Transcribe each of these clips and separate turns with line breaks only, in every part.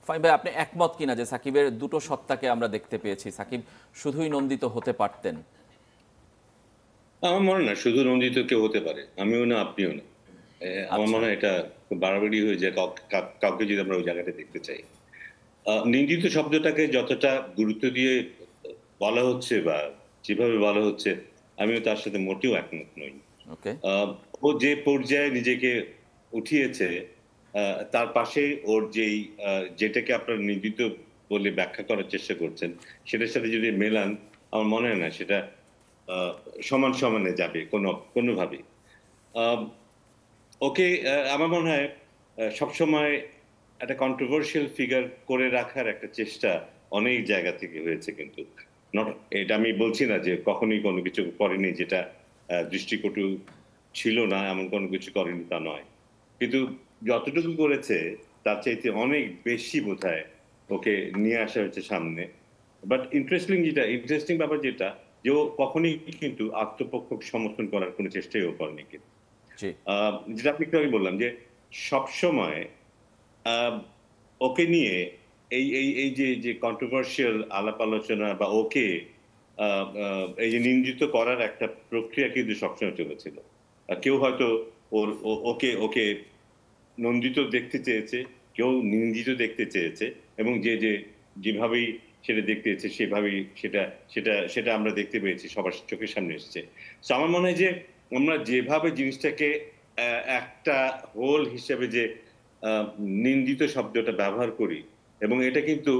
ফাহিম ভাই, আপনি একমত কিনা যে সাকিবের দুটো সত্তাকে আমরা দেখতে পেয়েছি, সাকিব শুধুই নন্দিত হতে পারতেন?
আমার মনে হয় না শুধু নন্দিত কেউ হতে পারে, আমিও না আপনিও না। আমার
আচ্ছা।
মনে হয় এটা খুব বাড়াবাড়ি হয়ে যায় কাউকে যদি আমরা ওই জায়গাটা দেখতে চাই। নিন্দিত শব্দটাকে যতটা গুরুত্ব দিয়ে বলা হচ্ছে বা যেভাবে বলা হচ্ছে, আমিও তার সাথে মোটেও একমত নই।
ওকে।
আহ, ও যে পর্যায়ে নিজেকে উঠিয়েছে, তার পাশে ওর যেই যেটাকে আপনার নিন্দিত বলে ব্যাখ্যা করার চেষ্টা করছেন, সেটার সাথে যদি মেলান, আমার মনে হয় না সেটা আহ, সমান সমানে যাবে কোনোভাবেই। আহ, ওকে আমার মনে হয় সবসময় একটা কন্ট্রোভার্সিয়াল ফিগার করে রাখার একটা চেষ্টা অনেক জায়গা থেকে হয়েছে, কিন্তু এটা আমি বলছি না যে কখনোই কোনো কিছু করেনি যেটা দৃষ্টিকটু ছিল না, এমন কোনো কিছু করেনি তা নয়, কিন্তু যতটুকু করেছে তার চাইতে অনেক বেশি বোধহয় ওকে নিয়ে আসা হয়েছে সামনে। বাট ইন্টারেস্টিং ব্যাপার যেটা, যে ও কখনোই কিন্তু আত্মপক্ষ সমর্থন করার কোনো চেষ্টাই ও করেনি।
জি।
যেটা আপনি একটু আগে বললাম যে সবসময় আহ, ওকে নিয়ে এই যে যে কন্ট্রোভার্সিয়াল আলাপ আলোচনা বা ওকে এই যে নিন্দিত করার একটা প্রক্রিয়া কিন্তু সবসময় চলেছিল। কেউ হয়তো ওকে ওকে নন্দিত দেখতে চেয়েছে, কেউ নিন্দিত দেখতে চেয়েছে, এবং যে যে যেভাবেই সেটা দেখতে চেয়েছে সেভাবেই সেটা সেটা সেটা আমরা দেখতে পেয়েছি, সবার চোখের সামনে এসেছে। তো আমার মনে হয় যে আমরা যেভাবে জিনিসটাকে একটা হোল হিসেবে যে আহ, নিন্দিত শব্দটা ব্যবহার করি, এবং এটা কিন্তু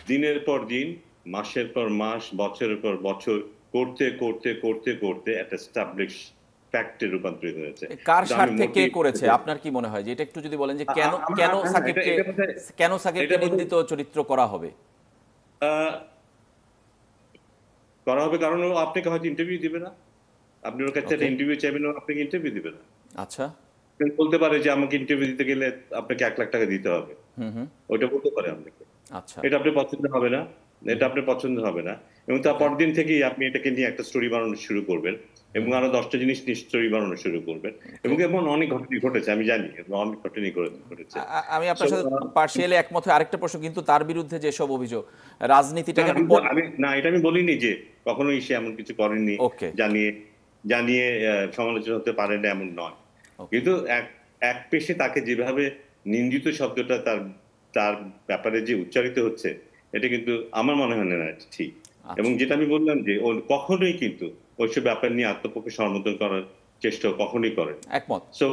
দিনের পর দিন, মাসের পর মাস, বছরের পর বছর করতে করতে করতে করতে একটা স্টাবলিশ ফ্যাক্টে রূপান্তরিত হয়েছে।
কার
কিন্তু আমি
স্বার্থে কে
মোটেই
করেছে আপনার কি মনে হয়? যে এটা একটু যদি বলেন যে কেন কেন
হ্যাঁ, এটা
সাকিবকে,
এটা বোধহয়
কেন সাকিবকে
এটা বোধহয়
নিন্দিত চরিত্র করা হবে?
আহ, করা হবে কারণ ও আপনাকে হয়তো ইন্টারভিউ দিবে না। আপনি ওর কাছে
ওকে।
একটা ইন্টারভিউ চাইবেন, ও আপনাকে ইন্টারভিউ দিবে না।
আচ্ছা।
সে বলতে পারে যে আমাকে ইন্টারভিউ দিতে গেলে আপনাকে 1 লাখ টাকা দিতে হবে,
হুম হুম।
ওইটা বলতে পারে আপনাকে।
আচ্ছা।
এটা আপনার পছন্দ হবে না,
হুম
এটা
হুম।
আপনার পছন্দ হবে না, এবং তার
ওকে।
পরদিন থেকেই আপনি এটাকে নিয়ে একটা স্টোরি বানানো শুরু করবেন,
হুম
এবং
হুম।
আরো 10টা জিনিস নিয়ে স্টোরি বানানো শুরু করবেন।
ওকে।
এবং এমন অনেক ঘটনা ঘটেছে, আমি জানি এরকম অনেক ঘটনাই ঘটেছে।
আমি
So,
আপনার সাথে পার্শিয়ালি একমত হই। আরেকটা প্রশ্ন, কিন্তু তার বিরুদ্ধে যেসব অভিযোগ,
না
রাজনীতিটাকে
আমি
পর।
আমি না, এটা আমি বলিনি যে কখনোই সে এমন কিছু করেনি,
ওকে।
জানিয়ে জানিয়ে সমালোচনা হতে পারে না এমন নয়।
ওকে।
কিন্তু এক এক পেশে তাকে যেভাবে নিন্দিত শব্দটা তার তার ব্যাপারে যে উচ্চারিত হচ্ছে, এটা কিন্তু আমার মনে হয় না এটা ঠিক। এবং
আচ্ছা।
যেটা আমি বললাম যে ও কখনোই কিন্তু ওইসব ব্যাপার নিয়ে আত্মপক্ষে সমর্থন করার চেষ্টা ও কখনোই করেন।
একমত।
সো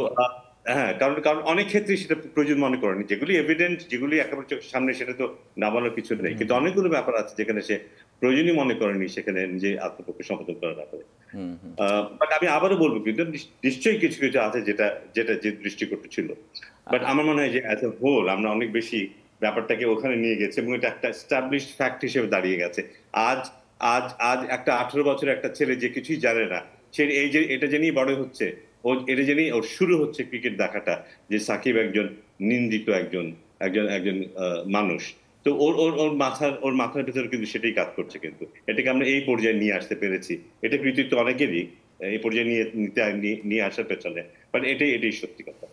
হ্যাঁ, কারণ কারণ অনেক ক্ষেত্রে সেটা প্রয়োজন মনে করেন, যেগুলি এভিডেন্ট, যেগুলি একেবারে চোখের সামনে, সেটা তো না বলার কিছু নেই,
হুম
কিন্তু
হুম।
অনেকগুলো ব্যাপার আছে যেখানে সে প্রয়োজনই মনে করেনি সেখানে নিজে আত্মপক্ষে সমর্থন করার ব্যাপারে।
হুম হুম।
বাট আমি আবারও বলবো, কিন্তু নিশ্চয়ই কিছু কিছু আছে যেটা যেটা যে দৃষ্টিকটু ছিল। বাট আমার মনে হয় যে অ্যাজ এ হোল আমরা অনেক বেশি ব্যাপারটাকে ওখানে নিয়ে গেছে, এবং এটা একটা স্টাবলিশড ফ্যাক্ট হিসেবে দাঁড়িয়ে গেছে। আজ আজ আজ একটা 18 বছরের একটা ছেলে যে কিছুই জানে না, সে এই যে এটা জেনেই বড় হচ্ছে, ও এটা জেনেই ওর শুরু হচ্ছে ক্রিকেট দেখাটা, যে সাকিব একজন নিন্দিত একজন একজন একজন মানুষ। তো ওর মাথার ভেতরে কিন্তু সেটাই কাজ করছে, কিন্তু এটাকে আমরা এই পর্যায়ে নিয়ে আসতে পেরেছি, এটা কৃতিত্ব অনেকেরই, এই পর্যায়ে নিয়ে নিতে নিয়ে আসার পেছনে। বাট এটাই এটাই সত্যি কথা।